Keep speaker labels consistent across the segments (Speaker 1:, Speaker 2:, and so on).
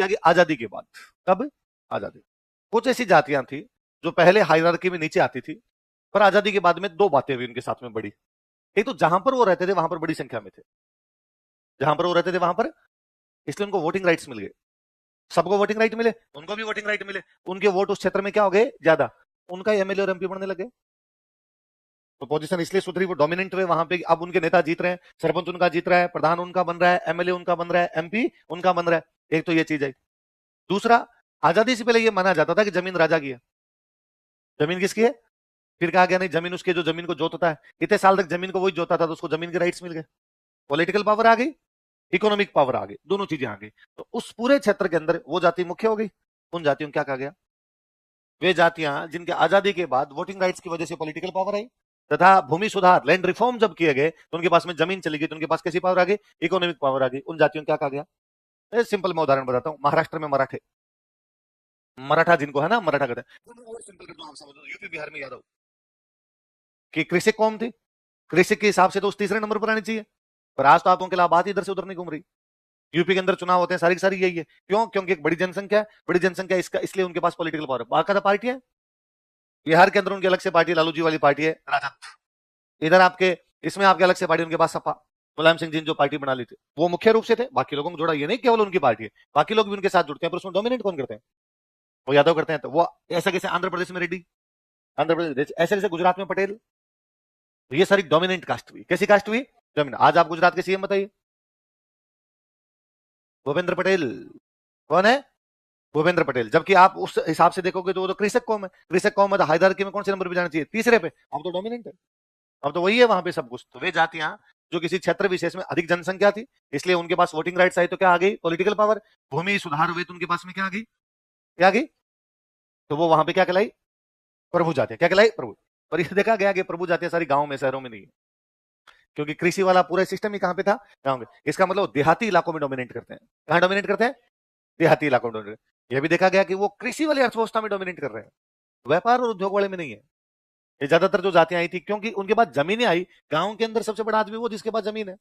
Speaker 1: उसके आगे आजादी के बाद। कब? आजादी। कुछ ऐसी जातियां थी जो पहले हायरार्की में नीचे आती थी, पर आजादी के बाद में दो बातें हुई उनके साथ में बड़ी। एक तो जहां पर वो रहते थे वहां पर बड़ी संख्या में थे, जहां पर वो रहते थे वहां पर, इसलिए उनको वोटिंग राइट्स मिल गए। सबको वोटिंग राइट मिले, उनको भी वोटिंग राइट मिले, उनके वोट उस क्षेत्र में क्या हो गए? ज्यादा, उनका एमएलए और एमपी बनने लगे। तो पोजीशन इसलिए सुधरी, वो डोमिनेंट हुए वहां पे। अब उनके नेता जीत रहे हैं, सरपंच उनका जीत रहा है, प्रधान उनका बन रहा है, एमएलए उनका बन रहा है, एमपी उनका बन रहा है। एक तो ये चीज है। दूसरा, आजादी से पहले ये माना जाता था कि जमीन राजा की है। जमीन किसकी है? फिर कहा गया नहीं, जमीन उसके जो जमीन को जोतता है। इतने साल तक जमीन को वही जोता था, तो उसको जमीन के राइट्स मिल गए। पॉलिटिकल पावर आ गई, इकोनॉमिक पावर आ गई, दोनों चीजें आ गई। तो उस पूरे क्षेत्र के अंदर वो जाति मुख्य हो गई। उन जातियों को क्या कहा गया? वे जातियां जिनके आजादी के बाद वोटिंग राइट्स की वजह से पॉलिटिकल पावर आई, तथा भूमि सुधार, लैंड रिफॉर्म जब किए गए तो उनके पास में जमीन चली गई, तो उनके पास कैसी पावर आ गई? इकोनॉमिक पावर आ गई। उन जातियों को क्या कहा गया? सिंपल मैं उदाहरण बताता हूं। महाराष्ट्र में मराठे, मराठा जिनको है ना, मराठा कहते हैं। और सिंपल कर दो, आप समझो, यूपी बिहार में यादव की कृषि कौम थी। कृषि के हिसाब से तो उस तीसरे नंबर पर आनी चाहिए, पर आज तो आप उनके अलावा बात इधर से उधर नहीं घूम रही। यूपी के अंदर चुनाव होते हैं, सारी की सारी यही है। क्यों? क्योंकि एक बड़ी जनसंख्या है, बड़ी जनसंख्या इसका, इसलिए उनके पास पॉलिटिकल पावर है। बाकायदा पार्टी है। बिहार के अंदर उनकी अलग से पार्टी, लालू जी वाली पार्टी है, राजद। इधर आपके इसमें आपके अलग से पार्टी, उनके पास सपा, मुलायम सिंह जी जो पार्टी बना ली थी, वो मुख्य रूप से थे। बाकी लोगों को जोड़ा, ये नहीं केवल उनकी पार्टी है, बाकी लोग भी उनके साथ जुड़ते हैं, पर उसमें डोमिनेट कौन करते हैं? वो यादव करते हैं। तो वो ऐसा कैसे आंध्र प्रदेश में रेड्डी, आंध्र प्रदेश ऐसे कैसे गुजरात में पटेल। तो ये सारी डोमिनेंट कास्ट हुई। कैसी कास्ट हुई? डोमिनेंट। आज आप गुजरात के सीएम बताइए, भूपेंद्र पटेल। कौन है? भूपेंद्र पटेल। जबकि आप उस हिसाब से देखोगे तो वो तो कृषक कौम है। कृषक कौम है तो हायरार्की में कौन से नंबर पे जाना चाहिए? तीसरे पे। अब तो डोमिनेंट है, अब तो वही है वहां पे सब कुछ। तो वे जातियां जो किसी क्षेत्र विशेष में अधिक जनसंख्या थी, इसलिए उनके पास वोटिंग राइट्स आई, तो क्या आ गई? Political power. भूमि सुधार हुए तो उनके पास में क्या आ गई? क्या आ गई? तो वो वहां पे क्या कहलाई? प्रभु जातियां। क्या कहलाई? प्रभु। पर ये देखा गया कि प्रभु जातियां सारी गांव में, शहरों में नहीं है, क्योंकि कृषि वाला पूरा सिस्टम ही कहां पे था? गांव में। इसका मतलब देहाती इलाकों में डोमिनेट करते हैं। कहां डोमिनेट करते हैं? देहाती इलाकों में डोमिनेट। यह भी देखा गया कि वो कृषि वाली अर्थव्यवस्था में डोमिनेट कर रहे हैं, व्यापार और उद्योग वाले में नहीं है। ये ज्यादातर जो जातियां आई थी, क्योंकि उनके पास जमीनें आई। गांव के अंदर सबसे बड़ा आदमी वो जिसके पास जमीन है।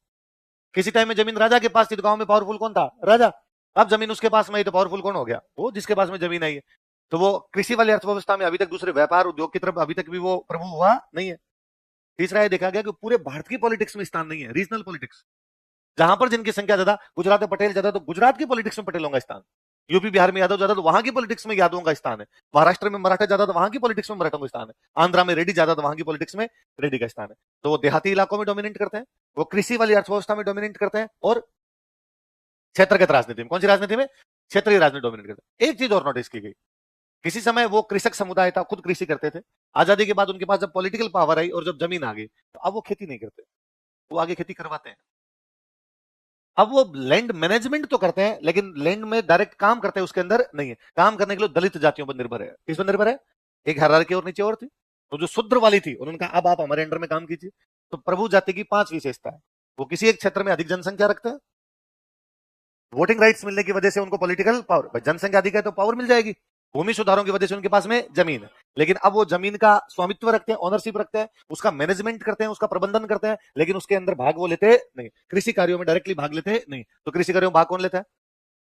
Speaker 1: किसी टाइम में जमीन राजा के पास थी, तो गांव में पावरफुल कौन था? राजा। अब जमीन उसके पास में आई तो पावरफुल कौन हो गया? वो जिसके पास में जमीन आई है। तो वो कृषि वाली अर्थव्यवस्था में अभी तक दूसरे व्यापार उद्योग की तरफ अभी तक भी वो प्रभु हुआ नहीं है। तीसरा ये देखा गया कि पूरे भारत की पॉलिटिक्स में स्थान नहीं है, रीजनल पॉलिटिक्स। जहां पर जिनकी संख्या ज्यादा, गुजरात में पटेल ज्यादा, तो गुजरात की पॉलिटिक्स में पटेलों का स्थान। यूपी बिहार में यादव ज्यादा, तो वहां की पॉलिटिक्स में यादवों का स्थान है। महाराष्ट्र में मराठा ज्यादा, तो वहां की पॉलिटिक्स में मराठों का स्थान है। आंध्रा में रेड्डी ज्यादा, तो वहां की पॉलिटिक्स में रेड्डी का स्थान है। तो वो देहाती इलाकों में डोमिनेट करते हैं, वो कृषि वाली अर्थव्यवस्था में डोमिनेट करते हैं, और क्षेत्रगत राजनीति में, कौन सी राजनीति में? क्षेत्रीय राजनीति डोमिनेट करते हैं। एक चीज और नोटिस की गई, किसी समय वो कृषक समुदाय था, खुद कृषि करते थे। आजादी के बाद उनके पास जब पॉलिटिकल पावर आई और जब जमीन आ गई, तो अब वो खेती नहीं करते, वो आगे खेती करवाते हैं। अब वो लैंड मैनेजमेंट तो करते हैं, लेकिन लैंड में डायरेक्ट काम करते हैं उसके अंदर नहीं है। काम करने के लिए दलित जातियों पर निर्भर है। किस पर निर्भर है? एक हायरार्की और नीचे और थी, तो जो शूद्र वाली थी उन्होंने कहा अब आप हमारे अंडर में काम कीजिए। तो प्रभु जाति की 5 विशेषता है। वो किसी एक क्षेत्र में अधिक जनसंख्या रखते हैं, वोटिंग राइट्स मिलने की वजह से उनको पॉलिटिकल पावर, जनसंख्या अधिक है तो पावर मिल जाएगी। भूमि सुधारों की वजह से उनके पास में जमीन है, लेकिन अब वो जमीन का स्वामित्व रखते हैं, ओनरशिप रखते हैं, उसका मैनेजमेंट करते हैं, उसका प्रबंधन करते हैं, लेकिन उसके अंदर भाग वो लेते नहीं। कृषि कार्यों में डायरेक्टली भाग लेते नहीं। तो कृषि कार्यों में भाग कौन लेता है?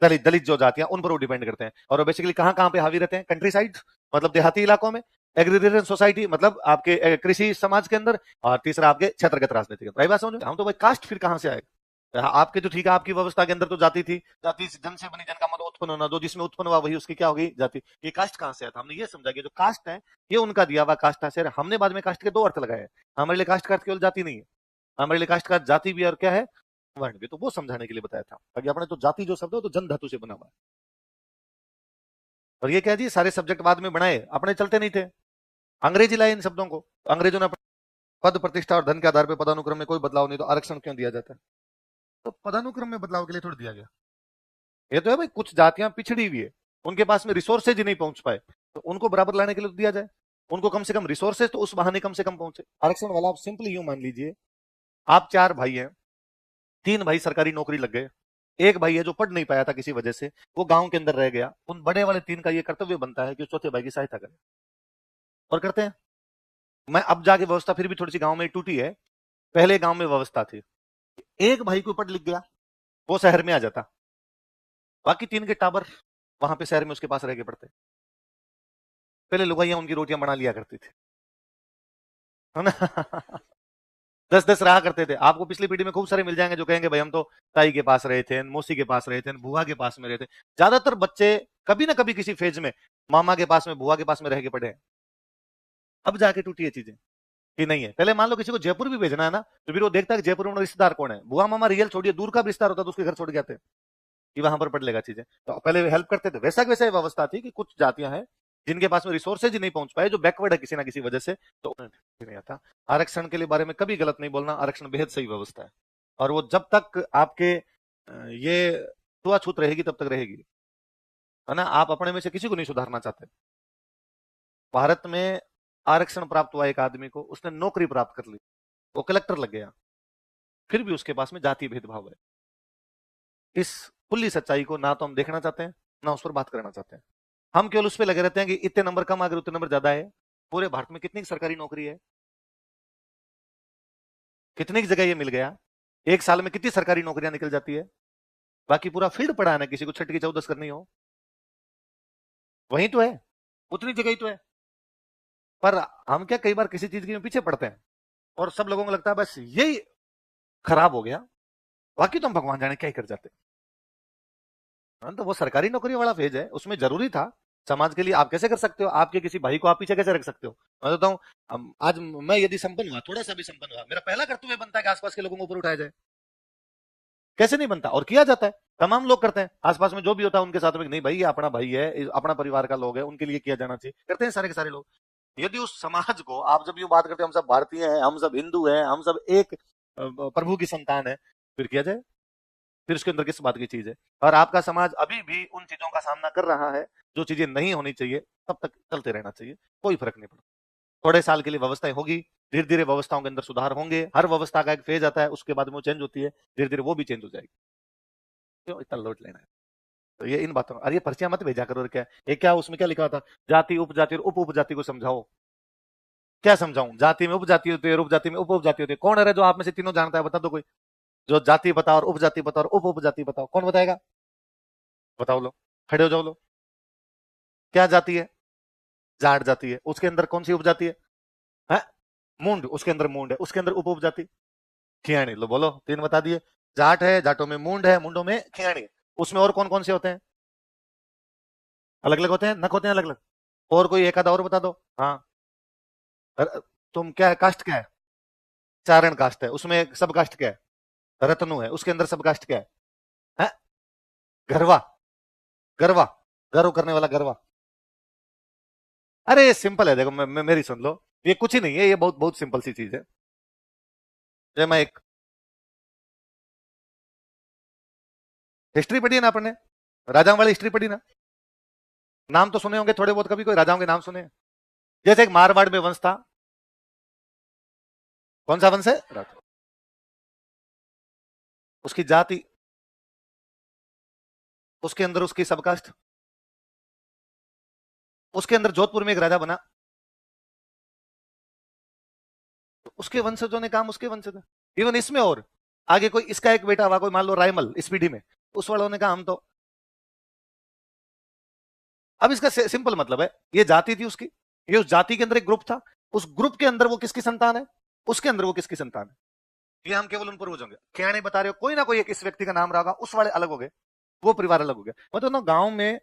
Speaker 1: दलित। दलित जो जातियां, उन पर वो डिपेंड करते हैं। और वो बेसिकली कहां कहां पे हावी रहते हैं? कंट्री साइड, मतलब देहाती इलाकों में। एग्रीकल्चर सोसाइटी, मतलब आपके कृषि समाज के अंदर। और तीसरा आपके क्षेत्रगत राजनीति के अंदर। बात समझ? हम तो भाई कास्ट फिर कहां से आएगा? आपके तो ठीक है, आपकी व्यवस्था के अंदर तो जाति थी, जाति जन से बनी, जन का मतलब उत्पन्न होना, जो जिसमें उत्पन्न हुआ वही उसकी क्या होगी? जाति। ये कास्ट कहां से आया था? हमने ये समझा कि जो कास्ट है ये उनका दिया हुआ कास्ट है। हमने बाद में कास्ट के 2 अर्थ लगाए। हमारे लिए कास्ट का अर्थ केवल जाति नहीं है, हमारे लिए कास्ट का जाति भी और क्या है? वर्ण भी। तो वो समझाने के लिए बताया था, ताकि अपने तो जाति जो शब्द है तो जन धातु से बना हुआ है। और ये क्या जी, सारे सब्जेक्ट बाद में बनाए, अपने चलते नहीं थे, अंग्रेजी लाए इन शब्दों को। अंग्रेजों ने पद प्रतिष्ठा और धन के आधार पर पदानुक्रम में कोई बदलाव नहीं, तो आरक्षण क्यों दिया जाता है? तो पदानुक्रम में बदलाव के लिए थोड़ी दिया गया। ये तो है भाई, कुछ जातियां पिछड़ी हुई है, उनके पास में रिसोर्सेज ही नहीं पहुंच पाए, तो उनको बराबर लाने के लिए तो दिया जाए। उनको कम से कम रिसोर्सेज तो उस बहाने कम से कम पहुंचे। आरक्षण वाला आप सिंपली यूं मान लीजिए, आप 4 भाई हैं, 3 भाई सरकारी नौकरी लग गए, एक भाई है जो पढ़ नहीं पाया था किसी वजह से, वो गांव के अंदर रह गया। उन बड़े वाले 3 का ये कर्तव्य बनता है कि चौथे भाई की सहायता करें, और करते हैं। मैं अब जाके व्यवस्था फिर भी थोड़ी सी गांव में टूटी है। पहले गांव में व्यवस्था थी, एक भाई को पढ़ लिख गया, वो शहर में आ जाता, बाकी 3 के टाबर वहां पे शहर में उसके पास रह के पड़ते। पहले लुगाइयां उनकी रोटियां बना लिया करती थी, है ना। 10-10 रहा करते थे। आपको पिछली पीढ़ी में खूब सारे मिल जाएंगे जो कहेंगे भाई हम तो ताई के पास रहे थे, मौसी के पास रहे थे, बुआ के पास में रहे थे। ज्यादातर बच्चे कभी ना कभी किसी फेज में मामा के पास में, बुआ के पास में रह के पड़े हैं। अब जाके टूटी है चीजें कि नहीं है। पहले मान लो किसी को जयपुर भी भेजना है ना, तो फिर वो देखता है कि जयपुर में रिश्तेदार कौन है। बुआ मामा रियल छोड़िए, दूर का भी रिश्तेदार होता तो उसके घर छोड़ के आते कि वहां पर पड़ लेगा चीजें। तो पहले हेल्प करते थे। वैसा वैसा व्यवस्था थी कि कुछ जातियां हैं जिनके पास में रिसोर्सेज ही नहीं पहुंच पाए, जो बैकवर्ड है किसी ना किसी वजह से, तो उन्हें नहीं आता। आरक्षण के लिए बारे में कभी गलत नहीं बोलना। आरक्षण बेहद सही व्यवस्था है, और वो जब तक आपके ये छुआछूत रहेगी तब तक रहेगी, है ना। आप अपने में से किसी को नहीं सुधारना चाहते। भारत में आरक्षण प्राप्त हुआ एक आदमी को, उसने नौकरी प्राप्त कर ली, वो कलेक्टर लग गया, फिर भी उसके पास में जाति भेदभाव है। इस खुली सच्चाई को ना तो हम देखना चाहते हैं, ना उस पर बात करना चाहते हैं। हम केवल उस पर लगे रहते हैं कि इतने नंबर कम आ गए, उतने नंबर ज्यादा है। पूरे भारत में कितनी सरकारी नौकरी है, कितनी जगह ये मिल गया, एक साल में कितनी सरकारी नौकरियां निकल जाती है। बाकी पूरा फील्ड पड़ा है ना, किसी को छठ की चौदस करनी हो, वही तो है, उतनी जगह ही तो है। पर हम क्या कई बार किसी चीज के पीछे पड़ते हैं और सब लोगों को लगता है बस यही खराब हो गया, बाकी तो हम भगवान जाने क्या ही कर जाते। हाँ, तो वो सरकारी नौकरी वाला फेज है, उसमें जरूरी था समाज के लिए। आप कैसे कर सकते हो, आपके किसी भाई को आप पीछे कैसे रख सकते हो। मैं बताता हूँ, आज मैं यदि संपन्न हुआ, थोड़ा सा भी संपन्न हुआ, मेरा पहला कर्तव्य बनता है कि आसपास के लोगों को ऊपर उठाया जाए। कैसे नहीं बनता, और किया जाता है, तमाम लोग करते हैं। आसपास में जो भी होता है उनके साथ में, नहीं भाई ये अपना भाई है, अपना परिवार का लोग है, उनके लिए किया जाना चाहिए, करते हैं सारे के सारे लोग। यदि उस समाज को आप जब ये बात करते हैं हम सब भारतीय हैं, हम सब हिंदू हैं, हम सब एक प्रभु की संतान है, फिर किया जाए, फिर उसके अंदर किस बात की चीज है। और आपका समाज अभी भी उन चीजों का सामना कर रहा है जो चीजें नहीं होनी चाहिए, तब तक चलते रहना चाहिए, कोई फर्क नहीं पड़ता। थोड़े साल के लिए व्यवस्थाएं होगी, धीरे धीरे व्यवस्थाओं के अंदर सुधार होंगे। हर व्यवस्था का एक फेज आता है, उसके बाद में वो चेंज होती है, धीरे धीरे वो भी चेंज हो जाएगी। क्यों इतना लोड लेना है। तो ये इन बातों, अरे ये पर्चियां मत भेजा करो। क्या ये, क्या उसमें क्या लिखा था, जाति उपजाति और उप उपजाति को समझाओ। क्या समझाऊं, जाति में उपजाति होती है, उपजाति में उप उपजाति होती है। कौन है जो आप में से तीनों जानता है, बता दो कोई, जो जाति बताओ और उपजाति बताओ और उप उपजाति बताओ, कौन बताएगा। बताओ लो, खड़े हो जाओ लो। क्या जाति है, जाट जाति है, उसके अंदर कौन सी उपजाति है, मूंड, उसके अंदर मूंड है, उसके अंदर उप उपजाति खियाणी। लो बोलो, 3 बता दिए। जाट है, जाटों में मूंड है, मुंडों में खियाणी है। उसमें और कौन कौन से होते हैं, अलग अलग होते हैं, नक होते हैं अलग अलग। और कोई एक आधा और बता दो। हाँ, तुम क्या है, कास्ट क्या है, चारण कास्ट है, उसमें सब कास्ट क्या है, रत्नु है, उसके अंदर सब कास्ट क्या है, गरवा, गरवा, गर्व करने वाला गरवा। अरे सिंपल है, देखो मेरी सुन लो, ये कुछ ही नहीं है, ये बहुत बहुत सिंपल सी चीज है। जब मैं एक हिस्ट्री पढ़ी है ना आपने, राजाओं वाली हिस्ट्री पढ़ी ना, नाम तो सुने होंगे थोड़े बहुत, कभी कोई राजाओं के नाम सुने। जैसे एक मारवाड़ में वंश था, कौन सा वंश है, राठौर। उसकी जाति, उसके अंदर उसकी सबकास्ट, उसके अंदर जोधपुर में एक राजा बना, उसके वंशजों ने काम उसके वंशज। इवन इसमें और आगे कोई इसका एक बेटा हुआ, कोई मान लो रायमल इस पीढ़ी में, उस वालों ने कहा हम तो। अब इसका सिंपल मतलब है, ये जाति थी उसकी, ये उस जाति के अंदर एक ग्रुप था, उस ग्रुप के अंदर वो किसकी संतान है, उसके अंदर वो किसकी संतान है। ये हम केवल उन पूर्वज होंगे, क्या नहीं बता रहे हो, कोई ना कोई एक इस व्यक्ति का नाम रहा होगा, उस वाले अलग हो गए, वो परिवार अलग हो गया। मतलब ना गांव में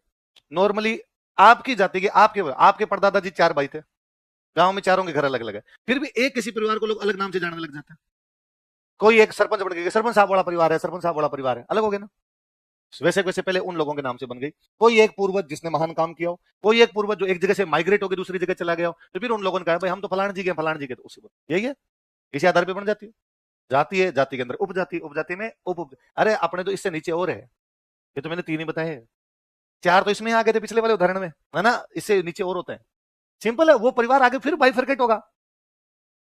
Speaker 1: नॉर्मली आपकी जाति के, आपके परदादा जी 4 भाई थे, गांव में चारों के घर अलग अलग है, फिर भी एक किसी परिवार को लोग अलग नाम से जानने लग जाते हैं। कोई एक सरपंच बन गया, सरपंच साहब वाला परिवार है, सरपंच साहब वाला परिवार है, अलग हो गए ना। वैसे वैसे पहले उन लोगों के नाम से बन गई। कोई एक पूर्वज जिसने महान काम किया हो, कोई एक पूर्वज जो एक जगह से माइग्रेट होकर दूसरी जगह चला गया हो, तो फिर उन लोगों ने कहा भाई हम तो फलाने जी के, फलाने जी के, तो उसी पर यही है, इसी आधार पर बन जाती है। जाति है, जाति के अंदर उपजाति, उपजाति में उप। अरे अपने तो इससे नीचे और है, ये तो मैंने 3 ही बताए हैं, 4 तो इसमें आ गए थे पिछले वाले उदाहरण में, है ना। इससे नीचे और होते हैं, सिंपल है। वो परिवार आगे फिर बाइफरकेट होगा।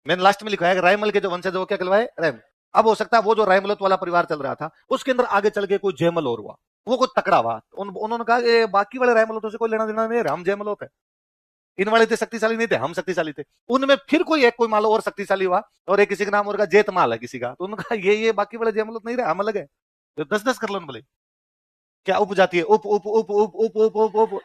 Speaker 1: मैंने लास्ट में लिखा है रायमल के जो वंशज वो क्या कहलवाए, रैम। अब हो सकता है वो जो रायमलोत वाला परिवार चल रहा था, उसके अंदर आगे चल के कोई जयमल और हुआ, वो कोई तकड़ा हुआ, उन्होंने कहा बाकी वाले रायमलोतों से कोई लेना देना नहीं, हम जयमलोत है। इन वाले थे शक्तिशाली नहीं थे, हम शक्तिशाली थे। उनमें फिर कोई एक, कोई मान लो और शक्तिशाली हुआ, और एक किसी का नाम और का जेतमाल है किसी का, तो उन्होंने कहा ये बाकी वाले जयमलोत नहीं रहे, हम अलग है, तो 10-10 कर लो भले। क्या उप जाती है? उप उप उप उप उप उप उप उप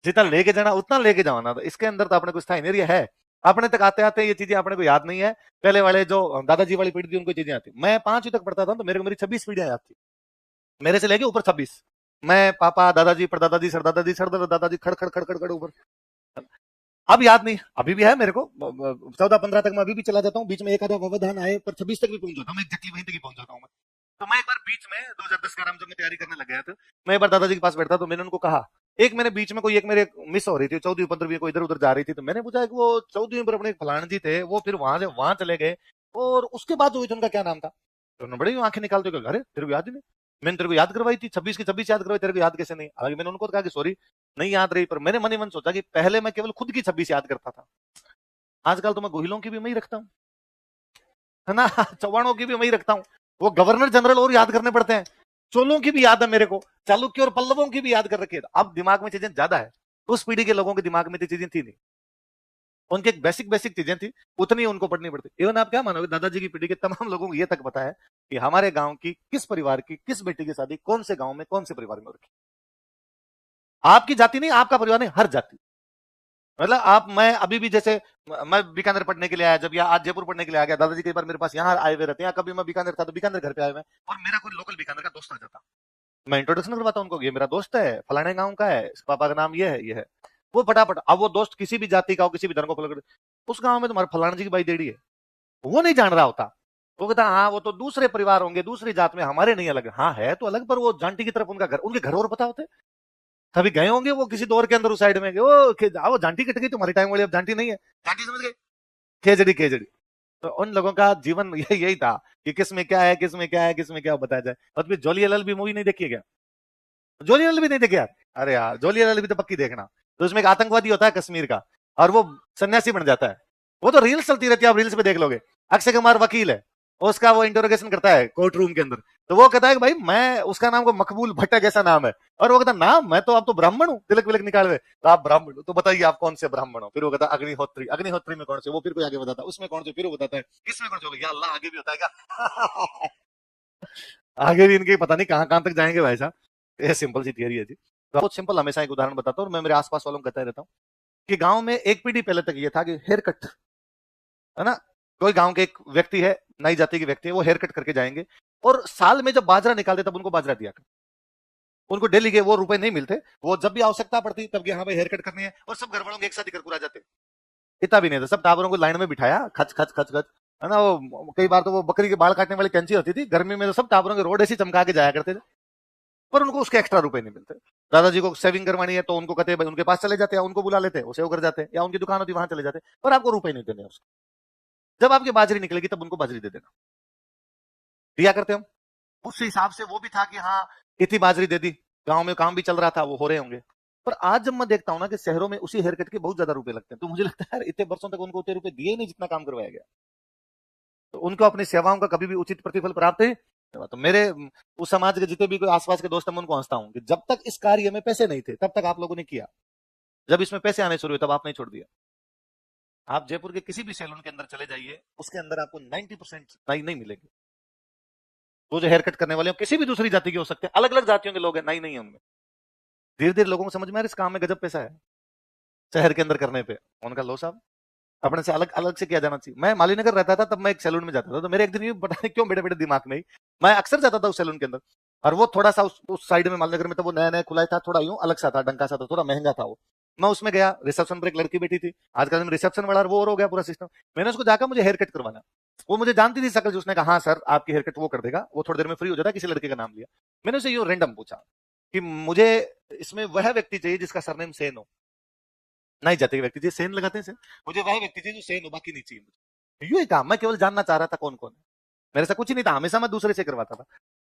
Speaker 1: जितना लेके जाना उतना लेके जाओ ना। तो इसके अंदर तो अपने को स्थायी नहीं है। अपने तक आते आते ये चीजें अपने को याद नहीं है। पहले वाले जो दादाजी वाली पीढ़ी थी उनको चीजें आती। मैं 5वीं तक पढ़ता था तो मेरे को मेरी 26 पीढ़ियां याद थी, मेरे से लेके ऊपर 26। मैं पापा दादाजी परदादाजी सरदादाजी सरदादाजी खड़ खड़ खड़ खड़ खड़ ऊपर। अब याद नहीं, अभी भी है मेरे को 14-15 तक मैं अभी भी चला जाता हूँ, बीच में एक आधा व्यवधान आए पर 26 तक भी पहुंच जाता हूँ मैं, एग्जैक्टली वहीं तक ही पहुंच जाता हूँ मैं। तो मैं एक बार बीच में 2010 का जब मैं तैयारी करने लग गया था, मैं एक बार दादाजी के पास बैठा तो मैंने उनको कहा, एक मैंने बीच में कोई एक मेरे मिस हो रही थी 14वीं 15वीं को इधर उधर जा रही थी, तो मैंने पूछा कि वो 14वीं पर अपने फलान जी थे वो फिर वहां से वहां चले गए और उसके बाद जो हुई थी उनका क्या नाम था? तो उन्होंने बड़ी आंखें निकालते हुए, अरे तेरे को याद ही नहीं, मैंने तेरे को याद करवाई थी 26 की 26 याद करवाई, तेरे को याद कैसे नहीं? हालांकि मैंने उनको कहा कि सॉरी नहीं याद रही, पर मैंने मन ही मन सोचा कि पहले मैं केवल खुद की 26 याद करता था, आजकल तो मैं गोहिलों की भी मैं ही रखता हूँ, है ना चौहानों की भी मैं ही रखता हूँ। वो गवर्नर जनरल और याद करने पड़ते हैं, चोलों की भी याद है मेरे को, चालुक्य और पल्लवों की भी याद कर रखी है। अब दिमाग में चीजें ज्यादा है, उस पीढ़ी के लोगों के दिमाग में तो चीजें थी नहीं, उनकी एक बेसिक बेसिक चीजें थी, उतनी उनको पढ़नी पड़ती। इवन आप क्या मानोगे, दादाजी की पीढ़ी के तमाम लोगों को ये तक पता है कि हमारे गांव की किस परिवार की किस बेटी की शादी कौन से गांव में कौन से परिवार में हो रखी। आपकी जाति नहीं, आपका परिवार नहीं, हर जाति। मतलब आप मैं अभी भी जैसे मैं बीकानेर पढ़ने के लिए आया जब, या आज जयपुर पढ़ने के लिए आ गया, दादाजी कई बार मेरे पास यहाँ आए हुए रहते हैं, कभी मैं बीकानेर था तो बीकानेर घर पे आए हुए और मेरा कोई लोकल बीकानेर का दोस्त आ जाता, मैं इंट्रोडक्शन करवाता हूँ उनको, ये मेरा दोस्त है फलाने गांव का है, इसके पापा का नाम ये है ये है। वो फटाफट, अब वो दोस्त किसी भी जाति का हो किसी भी धर्म को फॉलो कर, उस गांव में तुम्हारे फलाना जी की बाई देड़ी है, वो नहीं जान रहा होता। वो कहता हाँ वो तो दूसरे परिवार होंगे दूसरी जात में, हमारे नहीं अलग, हाँ है तो अलग, पर वो जांटी की तरफ उनका घर, उनके घर और पता होते, कभी गए होंगे वो किसी दौर के अंदर उस साइड में, वो जांटी कट गई तुम्हारी टाइम वाली, अब जांटी नहीं है, जांटी समझ गए, खेजड़ी खेजड़ी। तो उन लोगों का जीवन यही था कि किस में क्या है किस में क्या है किस में क्या बताया जाए। और फिर जोली लाल भी मूवी नहीं देखी है क्या? जोली लाल भी नहीं देखी यार? अरे यार जोली लाल भी तो पक्की देखना। तो उसमें एक आतंकवादी होता है कश्मीर का और वो सन्यासी बन जाता है, वो तो रील्स चलती रहती है, आप रील्स पे देख लोगे। अक्षय कुमार वकील है, उसका वो इंटरोगेशन करता है कोर्ट रूम के अंदर, तो वो कहता है कि भाई मैं, उसका नाम को मकबूल भट्टा जैसा नाम है, और वो कहता नाम मैं तो आप तो ब्राह्मण हूँ, तिलक विलक निकाल हुए, तो आप ब्राह्मण हो तो बताइए आप कौन से ब्राह्मण हो? फिर वो कहता अग्निहोत्री, अग्निहोत्री में कौन से, वो फिर कोई आगे बताता उसमें कौन से, फिर वो बताता है किसमें कौन से, या अल्लाह आगे भी होता है क्या आगे भी इनके पता नहीं कहां कहां तक जाएंगे भाई साहब। ये सिंपल सी थियरी है जी। तो बहुत सिंपल, हमेशा एक उदाहरण बताता हूँ, मैं मेरे आसपास वालों को कहता रहता हूँ कि गांव में एक पीढ़ी पहले तक ये था कि हेयर कट, है ना, कोई गांव के एक व्यक्ति है, नई जाति के व्यक्ति है, वो हेयर कट करके जाएंगे और साल में जब बाजरा निकालते तब उनको बाजरा दिया कर, उनको डेली के वो रुपए नहीं मिलते, वो जब भी आवश्यकता पड़ती तब हाँ भाई हेयर कट करनी है, और सब घर वालों के एक साथ ही कर जाते। इतना भी नहीं था, सब टावरों को लाइन में बिठाया, खच खच खच खच, है ना, वो कई बार तो वो बकरी के बाल काटने वाली कैंची होती थी गर्मी में, तो सब टावरों के रोड ऐसी चमका के जाया करते थे, पर उनको उसके एक्स्ट्रा रुपए नहीं मिलते। दादाजी को सेविंग करवानी है तो उनको कहते हैं उनके पास चले जाते हैं, उनको बुला लेते हैं, उसे वो कर जाते हैं, या उनकी दुकान होती वहां चले जाते, पर आपको रुपए नहीं देने उसको। जब आपकी बाजरी निकलेगी तब उनको बाजरी दे देना, दिया करते हम। उस हिसाब से वो भी था कि हाँ इतनी बाजरी दे दी, गांव में काम भी चल रहा था, वो हो रहे होंगे। पर आज जब मैं देखता हूँ ना कि शहरों में उसी हेयर कट के बहुत ज्यादा रुपए लगते हैं, तो मुझे लगता है यार इतने वर्षों तक उनको उतने रुपए दिए ही नहीं जितना काम करवाया गया, तो उनको अपनी सेवाओं का कभी भी उचित प्रतिफल प्राप्त है। तो मेरे उस समाज के जितने भी कोई आसपास के दोस्त हैं, मैं उनको हंसता हूँ कि जब तक इस कार्य में पैसे नहीं थे तब तक आप लोगों ने किया, जब इसमें पैसे आने शुरू हुए तब आपने छोड़ दिया। आप जयपुर के किसी भी सैलून के अंदर चले जाइए, उसके अंदर आपको 90% नाई नहीं मिलेंगे। तो जो हेयर कट करने वाले हो किसी भी दूसरी जाति के हो सकते हैं, अलग अलग जातियों के लोग हैं, नाई नहीं है उनमें। धीरे धीरे लोगों को समझ में आ रहा है इस काम में गजब पैसा है, शहर के अंदर करने पे। उनका लो साहब अपने से अलग अलग से किया जाना चाहिए। मैं मालीनगर रहता था तब मैं एक सैलून में जाता था, तो मेरे एक दिन ये पता नहीं क्यों बेटे बेटे दिमाग में ही मैं अक्सर जाता था उस सैलून के अंदर, और वो थोड़ा सा उस साइड में मालीनगर में, तो वो नया नया खुला था, थोड़ा यूं अलग सा था, डंका सा था, थोड़ा महंगा था वो। मैं उसमें गया, रिसेप्शन पर एक लड़की बैठी थी, आजकल रिसेप्शन वाला वो और हो गया पूरा सिस्टम। मैंने उसको जाकर मुझे हेयर कट करवाना, वो मुझे जानती थी सकल, उसने कहा हाँ सर आपकी हेयर कट वो कर देगा, वो थोड़ी देर में फ्री हो जाता, किसी लड़के का नाम लिया। मैंने उसे यूं रेंडम पूछा कि मुझे इसमें वह व्यक्ति चाहिए जिसका सरनेम सेन हो, नहीं जाते व्यक्ति जी सेन लगाते हैं सेन, मुझे वह व्यक्ति चाहिए जो सेन हो, बाकी नहीं चाहिए मुझे। यू ही काम, मैं केवल जानना चाह रहा था कौन कौन है, मेरे से कुछ ही नहीं था, हमेशा मैं दूसरे से करवाता था।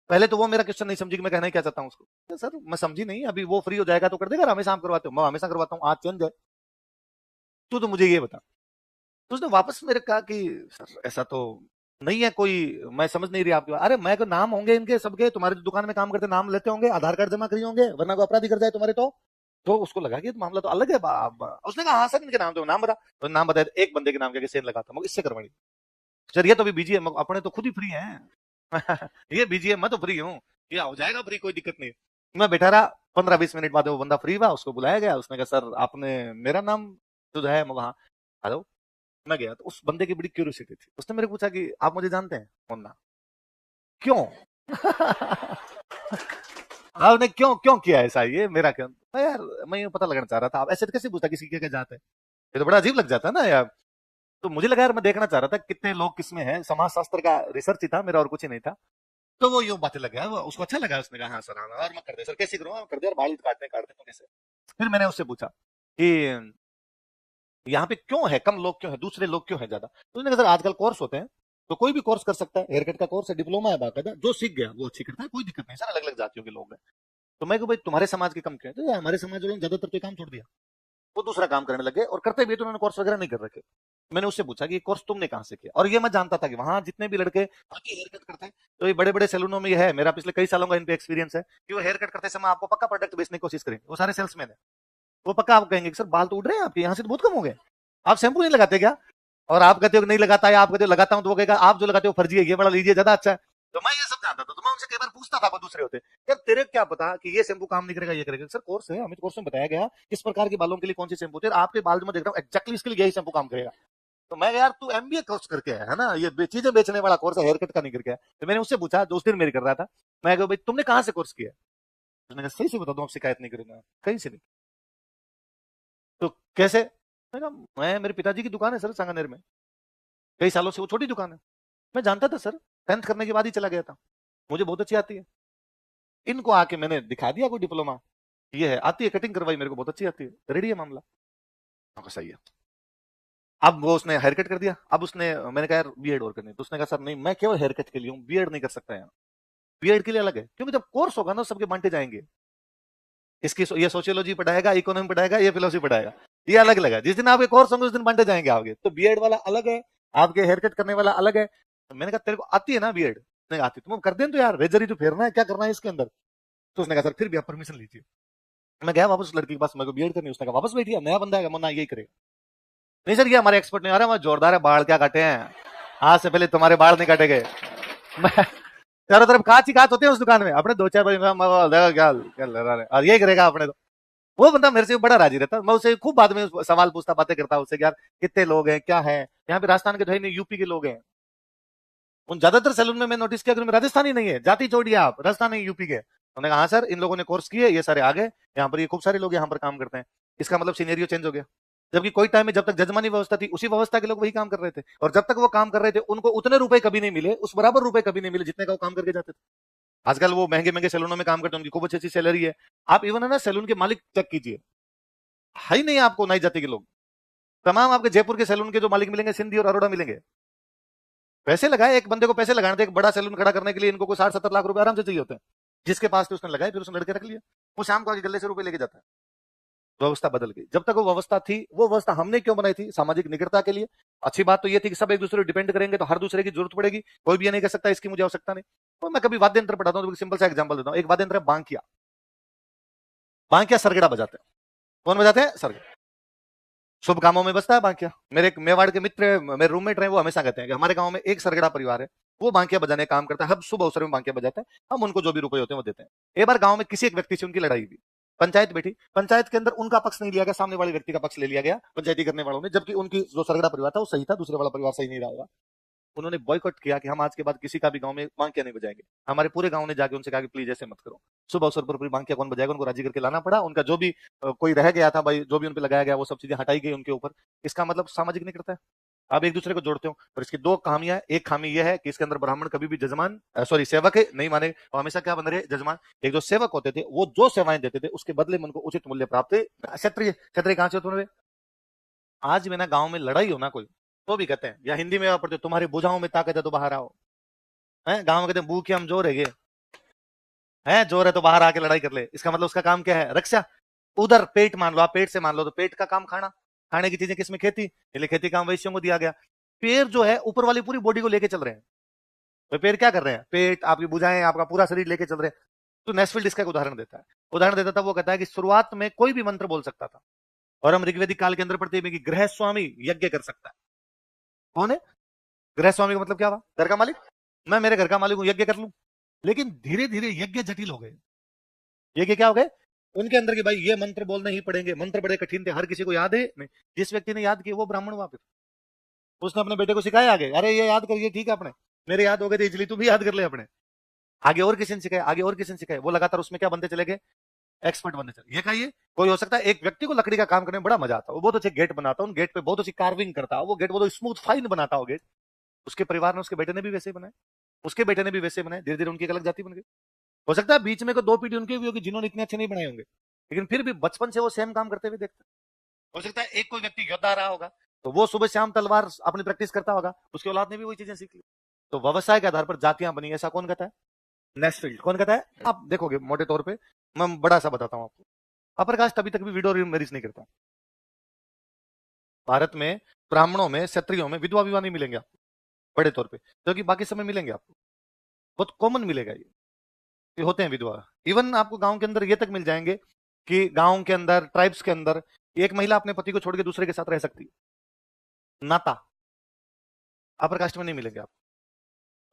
Speaker 1: पहले तो वो मेरा क्वेश्चन नहीं समझी कि मैं कहना क्या चाहता हूँ उसको, तो सर मैं समझी नहीं, अभी वो फ्री हो जाएगा तो कर देगा, हमेशा हम करवाते हो, मैं हमेशा करवाता हूँ, आज चेंज है, तू तो मुझे ये बता। तो उसने वापस मेरे कहा कि सर ऐसा तो नहीं है कोई, मैं समझ नहीं रही आपकी बात। अरे मैं को नाम होंगे इनके सबके, तुम्हारे जो दुकान में काम करते नाम लेते होंगे, आधार कार्ड जमा करिए होंगे, वरना कोई अपराधी कर जाए तुम्हारे तो उसको लगा कि मामला तो अलग है। उसने कहा हाँ सर इनके नाम दो, नाम बता, तो नाम बताया, एक बंदे के नाम क्या सेन लगाता हूँ, इससे करवानी। सर ये तो अभी बिजी है, अपने तो खुद ही फ्री है ये बिजी है, मैं तो फ्री हूँ, क्या हो जाएगा फ्री, कोई दिक्कत नहीं है। मैं बैठा रहा, 15-20 मिनट बाद वो बंदा फ्री हुआ, उसको बुलाया गया, उसने कहा सर आपने मेरा नाम जो है, मैं वहां हेलो, मैं गया तो उस बंदे की बड़ी क्यूरियोसिटी थी, उसने मेरे को पूछा कि आप मुझे जानते हैं, मुन्ना, क्यों? आपने क्यों क्यों किया ऐसा, ये मेरा क्यों? मैं यार, मैं ये पता लगाना चाह रहा था, आप ऐसे कैसे पूछा किसी के क्या जाते हैं, ये तो बड़ा अजीब लग जाता है ना यार। तो मुझे लगा यार, मैं देखना चाह रहा था कितने लोग किसमें है, समाज शास्त्र का रिसर्च ही था मेरा, और कुछ ही नहीं था। तो वो यूं बातें लग गया, वो उसको अच्छा लगा, उसने कहा हाँ सर, हाँ और मैं कर दे सर, कैसे करूँ, हाँ, कर दे, और बाल काटते काटते तो कैसे। फिर मैंने उससे पूछा कि यहाँ पे क्यों है कम लोग, क्यों है दूसरे लोग क्यों है ज्यादा, तो उसने कहा सर आजकल कोर्स होते हैं, तो कोई भी कोर्स कर सकता है, हेयर कट का कोर्स है, डिप्लोमा है बाकायदा, जो सीख गया वो अच्छी करता है, कोई दिक्कत नहीं सर, अलग अलग जातियों के लोग हैं। तो मैं भाई तुम्हारे समाज के कम क्यों है, तो यार हमारे समाज वालों ने ज्यादातर तो काम छोड़ दिया, वो दूसरा काम करने लगे, और करते भी तो उन्होंने कोर्स वगैरह नहीं कर रखे। मैंने उससे पूछा कि ये कोर्स तुमने कहाँ से किया, और ये मैं जानता था कि वहां जितने भी लड़के बाकी हेयर कट करते हैं, तो ये बड़े बड़े सैलूनों में ये है, मेरा पिछले कई सालों का इन पे एक्सपीरियंस है कि वो हेयर कट करते समय आपको पक्का प्रोडक्ट बेचने की कोशिश करेंगे, वो सारे सेल्समैन है, वो पक्का आपको कहेंगे कि सर बाल तो उड़ रहे हैं आपके, यहाँ से तो बहुत कम हो गए, आप शैम्पू नहीं लगाते क्या? और आप कहते हो कि नहीं लगाता है, आप कहते हो लगाता हूं, तो वो कहेगा आप जो लगाते हो फर्जी है, ये बड़ा लीजिए ज्यादा अच्छा है। तो मैं ये सब जानता था, तो मैं उनसे कई बार पूछता था, वो दूसरे होते यार तेरे क्या पता कि ये शैम्पू काम नहीं करेगा, ये करेगा, सर कोर्स है, हमें कोर्स में बताया गया किस प्रकार के बालों के लिए कौन सी शैम्पू होती है, आपके बाल जो मैं देख रहा हूँ एक्जैक्टली इसके लिए यही शैम्पू काम करेगा। तो मैं यार तू एमबीए कोर्स करके आया है ना, ये चीजें बेचने वाला कोर्स है, हेयर कट का नहीं करके आया। तो मैंने उससे पूछा, जो उस दिन मेरी कर रहा था, मैं कहा भाई तुमने कहाँ से कोर्स किया? उसने कहा सही से बता दो, शिकायत नहीं करूंगा, कहीं से नहीं। तो कैसे? मैं कहा मैं, मेरे पिताजी की दुकान है सर सांगानेर में, कई सालों से, वो छोटी दुकान है, मैं जानता था सर, 10th करने के बाद ही चला गया था, मुझे बहुत अच्छी आती है। इनको आके मैंने दिखा दिया कोई डिप्लोमा, ये है आती है, कटिंग करवाई, मेरे को बहुत अच्छी आती है, रेडी है मामला। सही है। अब वो उसने हेयर कट कर दिया, अब उसने, मैंने कहा यार बीएड और करनी, तो उसने कहा सर नहीं, मैं केवल हेयर कट के लिए हूँ, बीएड नहीं कर सकता यार, बीएड के लिए अलग है, क्योंकि जब कोर्स होगा ना सबके बांटे जाएंगे, इसकी ये सोशियोलॉजी पढ़ाएगा, इकोनॉमी पढ़ाएगा, ये फिलोसफी पढ़ाएगा, ये अलग अलग है, जिस दिन आपके कोर्स होंगे उस दिन बांटे जाएंगे आपके, तो बीएड वाला अलग है, आपके हेयर कट करने वाला अलग है। तो मैंने कहा तेरे को आती है ना बीएड? नहीं आती, तुम कर दें तो यार, रेजर ही तो फेरना है, क्या करना है इसके अंदर? तो उसने कहा सर फिर भी आप परमिशन लीजिए। मैं गया वापस लड़की के पास, मेरे को बीएड करनी, उसने कहा वापस बैठिए, नया बंदा है मुन्ना, यही करेगा। नहीं सर ये हमारे एक्सपर्ट नहीं आ रहा, जोरदार है, बाल क्या काटे हैं, आज से पहले तुम्हारे बाल नहीं काटे गए। मैं चारों तरफ कांच ही कांच होते हैं उस दुकान में, अपने दो चार बजे क्या क्या लगा रहे, और यही करेगा अपने तो। वो बंदा मेरे से बड़ा राजी रहता, मैं उससे खूब बाद में सवाल पूछता, बातें करता उससे, यार कितने लोग हैं, क्या है यहाँ पे, राजस्थान के तो है नहीं, यूपी के लोग हैं। उन ज्यादातर सैलून में मैं नोटिस किया कि राजस्थानी नहीं है, जाति छोड़िए आप, राजस्थान नहीं यूपी के। उन्होंने कहा हाँ सर, इन लोगों ने कोर्स किए, ये सारे आ गए यहाँ पर, ये खूब सारे लोग यहाँ पर काम करते हैं, इसका मतलब सीनेरियो चेंज हो गया। जबकि कोई टाइम में जब तक जजमानी व्यवस्था थी, उसी व्यवस्था के लोग वही काम कर रहे थे, और जब तक वो काम कर रहे थे उनको उतने रुपए कभी नहीं मिले, उस बराबर रुपए कभी नहीं मिले जितने का वो काम करके जाते थे। आजकल वो महंगे महंगे सैलूनों में काम करते हैं, उनकी खूब अच्छी अच्छी सैलरी है। आप इवन है ना सैलून के मालिक चेक कीजिए, है ही नहीं आपको नई जाति के लोग, तमाम आपके जयपुर के सैलून के जो मालिक मिलेंगे सिंधी और अरोड़ा मिलेंगे। पैसे लगाए, एक बंदे को पैसे लगाने थे एक बड़ा सैलून खड़ा करने के लिए, इनको को 60-70 लाख रुपए आराम से चाहिए होते हैं, जिसके पास थे उसने लगाए, फिर उसने लड़के रख लिया, वो शाम को आगे गले से रुपए लेके जाता है। व्यवस्था बदल गई, जब तक वो व्यवस्था थी, वो व्यवस्था हमने क्यों बनाई थी? सामाजिक निकटता के लिए। अच्छी बात तो ये थी कि सब एक दूसरे को डिपेंड करेंगे तो हर दूसरे की जरूरत पड़ेगी, कोई भी ये नहीं कह सकता इसकी मुझे आवश्यकता नहीं। तो मैं कभी वाद्य यंत्र पढ़ाता हूँ, तो सिंपल सा एग्जांपल देता हूँ, एक वाद्य यंत्र है बांकिया, बांकिया सरगड़ा बजाते हैं, कौन बजाते हैं? सरगड़ा, शुभ कामों में बजता है बांकिया। मेरे एक मेवाड़ के मित्र, मेरे रूममेट रहे, वो हमेशा कहते हैं कि हमारे गांव में एक सरगड़ा परिवार है, वो बांकिया बजाने का काम करता है, हर शुभ अवसर में बांकिया बजाता है, हम उनको जो भी रुपए होते हैं वो देते हैं। एक बार गांव में किसी एक व्यक्ति से उनकी लड़ाई हुई, पंचायत बैठी, पंचायत के अंदर उनका पक्ष नहीं लिया गया, सामने वाले व्यक्ति का पक्ष ले लिया गया पंचायती करने वालों ने, जबकि उनकी जो सरगड़ा परिवार था वो सही था, दूसरे वाला परिवार सही नहीं रहा होगा। उन्होंने बॉयकॉट किया कि हम आज के बाद किसी का भी गांव में बांकिया नहीं बजाएंगे। हमारे पूरे गांव ने जाके उनसे कहा कि प्लीज ऐसे मत करो, शुभ अवसर पर पूरी बांकिया कौन बजाएगा, उनको राजी करके लाना पड़ा। उनका जो भी कोई रह गया था भाई, जो भी उन पे लगाया गया वो सब चीजें हटाई गई उनके ऊपर। इसका मतलब सामाजिक नहीं करता है, आप एक दूसरे को जोड़ते हो। और इसकी दो खामियां, एक खामी यह है कि इसके अंदर ब्राह्मण कभी भी जजमान सॉरी सेवक है नहीं माने, और हमेशा क्या बन रहे जजमान। एक जो सेवक होते थे वो जो सेवाएं देते थे उसके बदले में उनको उचित मूल्य प्राप्त। क्षत्रिय, क्षत्रिय कहां से होते हैं? आज भी ना गांव में लड़ाई हो ना कोई, तो भी कहते हैं, या हिंदी में पढ़ते, तुम्हारी भुजाओं में ताकत है तो बाहर आओ। है गांव में कहते हैं भूखे हम जोर है जोर है तो बाहर आके लड़ाई कर ले। इसका मतलब उसका काम क्या है? रक्षा। उधर पेट मान लो, आप पेट से मान लो, तो पेट का काम खाना, खाने की चीजें किसमें? खेती, इसलिए खेती काम वैश्यों को दिया गया। पैर जो है ऊपर वाली पूरी बॉडी को लेके चल रहे हैं, तो पैर क्या कर रहे हैं? पेट, आपकी भुजाएं, आपका पूरा शरीर लेके चल रहे हैं। तो नेस्फिल्ड इसका एक उदाहरण देता है, वो कहता है कि शुरुआत में कोई भी मंत्र बोल सकता था, और हम ऋग्वेदिक काल के अंदर पढ़ते हैं कि गृह स्वामी यज्ञ कर सकता है। कौन है गृह स्वामी? का मतलब क्या हुआ? घर का मालिक। मैं मेरे घर का मालिक हूं, यज्ञ कर लूं? लेकिन धीरे धीरे यज्ञ जटिल हो गए। यज्ञ क्या हो गए उनके अंदर कि भाई ये मंत्र बोलने ही पड़ेंगे, मंत्र बड़े कठिन थे, हर किसी को याद है नहीं। जिस व्यक्ति ने याद किया वो ब्राह्मण हुआ, फिर उसने अपने बेटे को सिखाया आगे, अरे ये याद करिए, ठीक है अपने मेरे याद हो गए थे इसलिए तू भी याद कर ले अपने। आगे और किसी ने सिखाया, आगे और किसी ने सिखाया, वो लगातार उसमें क्या बनते चले गए, एक्सपर्ट बनते चले। ये कहिए कोई हो सकता है एक व्यक्ति को लकड़ी का काम करने में बड़ा मजा आता है, वो बहुत अच्छे गेट बनाता है, उन गेट पे बहुत अच्छी कार्विंग करता है, वो गेट बहुत स्मूथ फाइन बनाता हो गेट, उसके परिवार ने उसके बेटे ने भी वैसे ही बनाए, उसके बेटे ने भी वैसे बनाए, धीरे धीरे उनकी एक अलग जाति बन गई। हो सकता है बीच में को 2 पीढ़ी उनकी भी होगी जिन्होंने इतने अच्छे नहीं बनाए होंगे, लेकिन फिर भी बचपन से वो सेम काम करते हुए देखते। हो सकता है एक कोई व्यक्ति योद्धा रहा होगा, तो वो सुबह शाम तलवार अपनी प्रैक्टिस करता होगा, उसके औलाद ने भी वही चीजें सीख ली। तो व्यवसाय के आधार पर जातियां बनी, ऐसा कौन कहता है, नेस्फील्ड कौन कहता है। आप देखोगे मोटे तौर पे, मैं बड़ा सा बताता हूं आपको, अपर कास्ट अभी तक भी विडो मैरिज नहीं करता। भारत में ब्राह्मणों में, क्षत्रियों में विधवा विवाह नहीं मिलेंगे आपको बड़े तौर पे, क्योंकि बाकी समय मिलेंगे आपको, बहुत कॉमन मिलेगा ये होते हैं विधवा। इवन आपको गांव के अंदर ये तक मिल जाएंगे कि गांव के अंदर, ट्राइब्स के अंदर एक महिला अपने पति को छोड़ के दूसरे के साथ रह सकती है, नाता। अपर कास्ट में नहीं मिलेंगे आपको,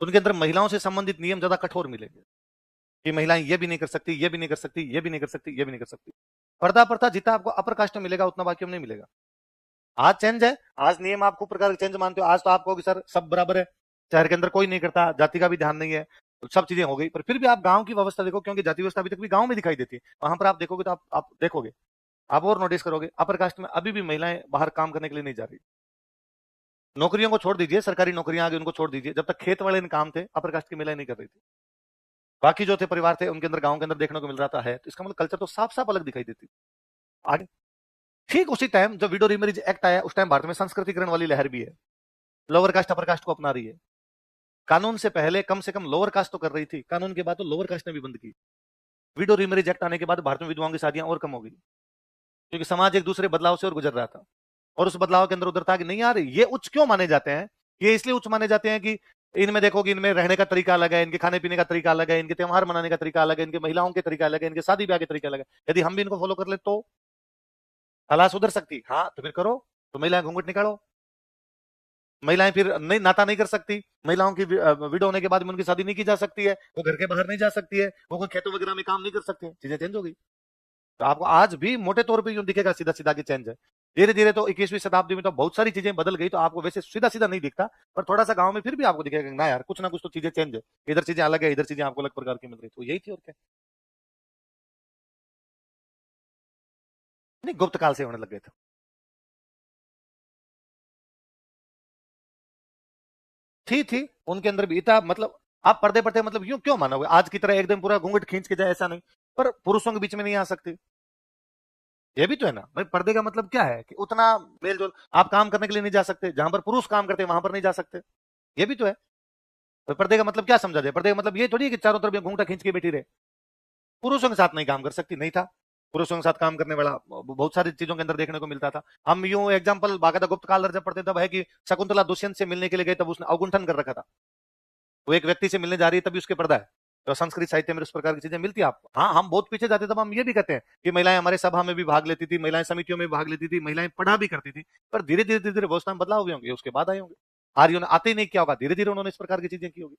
Speaker 1: उनके अंदर महिलाओं से संबंधित नियम ज्यादा कठोर मिलेंगे कि महिलाएं ये भी नहीं कर सकती, ये भी नहीं कर सकती, ये भी नहीं कर सकती, ये भी नहीं कर सकती। पर्दा पर्दा जितना आपको अपर कास्ट में मिलेगा उतना बाकी में नहीं मिलेगा। आज चेंज है, आज नियम आप खूब प्रकार के चेंज मानते हो, आज तो आपको कि सर सब बराबर है, शहर के अंदर कोई नहीं करता, जाति का भी ध्यान नहीं है, सब चीजें हो गई, पर फिर भी आप गांव की व्यवस्था देखो, क्योंकि जाति व्यवस्था अभी तक भी गांव में दिखाई देती है, वहां पर आप देखोगे तो आप देखोगे, आप और नोटिस करोगे अपर कास्ट में अभी भी महिलाएं बाहर काम करने के लिए नहीं जा रही। नौकरियों को छोड़ दीजिए, सरकारी नौकरियां आगे उनको छोड़ दीजिए, जब तक खेत वाले काम थे अपर कास्ट की महिलाएं नहीं कर रही थी, बाकी जो थे परिवार थे उनके अंदर गांव के अंदर देखने को मिल रहा था है, तो इसका मतलब कल्चर तो साफ साफ अलग दिखाई देती आगे। ठीक उसी टाइम जब विडो रीमैरिज एक्ट आया, उस टाइम भारत में संस्कृतिकरण वाली लहर भी है, लोअर कास्ट अपर कास्ट को अपना रही है। कानून से पहले कम से कम लोअर कास्ट तो कर रही थी, कानून के बाद तो लोअर कास्ट ने भी बंद की। विडो रीमैरिज एक्ट आने के बाद भारत में विधवाओं की शादियां और कम हो गई, क्योंकि समाज एक दूसरे बदलाव से और गुजर रहा था, और उस बदलाव के अंदर उधर था कि नहीं यार ये उच्च क्यों माने जाते हैं, ये इसलिए उच्च माने जाते हैं कि इनमें देखोगे, इनमें रहने का तरीका अलग है, इनके खाने पीने का तरीका अलग है, इनके त्योहार मनाने का तरीका अलग है, इनके महिलाओं के तरीका अलग है, इनके शादी ब्याह के तरीका अलग है। यदि हम भी इनको फॉलो कर ले तो हालात सुधर सकती, हाँ तो फिर करो, तो महिलाएं घूंघट निकालो, महिलाएं फिर नहीं नाता नहीं कर सकती, महिलाओं की विडो होने के बाद में उनकी शादी नहीं की जा सकती है, वो घर के बाहर नहीं जा सकती है, वो कोई खेतों वगैरह में काम नहीं कर सकते, चीजें चेंज हो गई। तो आपको आज भी मोटे तौर पे यूं दिखेगा सीधा सीधा की चेंज है। धीरे धीरे तो 21वीं शताब्दी में तो बहुत सारी चीजें बदल गई, तो आपको वैसे सीधा सीधा नहीं दिखता, पर थोड़ा सा गांव में फिर भी आपको दिखेगा ना यार कुछ ना कुछ तो चीजें चेंज है, इधर चीजें अलग है, इधर चीजें आपको अलग प्रकार की मिल रही, तो यही थी और क्या। नहीं गुप्त काल से होने लग गए थे, थी उनके अंदर भी था, मतलब आप पर्दे पर्दे मतलब यूं क्यों मानोगे आज की तरह एकदम पूरा घूंघट खींच के जाए, ऐसा नहीं, पर पुरुषों के बीच में नहीं आ सकती, ये भी तो है ना भाई। पर्दे का मतलब क्या है कि उतना मेल जोल, आप काम करने के लिए नहीं जा सकते, जहां पर पुरुष काम करते हैं वहां पर नहीं जा सकते, ये भी तो है। तो पर्दे का मतलब क्या समझा जाए, पर्दे का मतलब ये थोड़ी है कि चारों तरफ घूंघटा खींच के बैठी रहे, पुरुषों के साथ नहीं काम कर सकती, नहीं था, पुरुषों के साथ काम करने वाला बहुत सारी चीजों के अंदर देखने को मिलता था। हम यूं एग्जाम्पल बाकायदा गुप्त काल जब पढ़ते तब है कि शकुंतला दुष्यंत से मिलने के लिए गए, तब उसने अवगुंठन कर रखा था, वो एक व्यक्ति से मिलने जा रही है तभी उसके पर्दा है, तो संस्कृत साहित्य में उस प्रकार की चीजें मिलती है आपको। हाँ हम बहुत पीछे जाते तब हम ये भी कहते हैं कि महिलाएं हमारे सभा में भी भाग लेती थी, महिलाएं समितियों में भी भाग लेती थी, महिलाएं पढ़ा भी करती थी, पर धीरे धीरे धीरे धीरे व्यवस्था में बदलाव हुए होंगे, उसके बाद आए होंगे, आर्यों ने आते ही नहीं किया होगा, धीरे धीरे उन्होंने इस प्रकार की चीजें की होगी।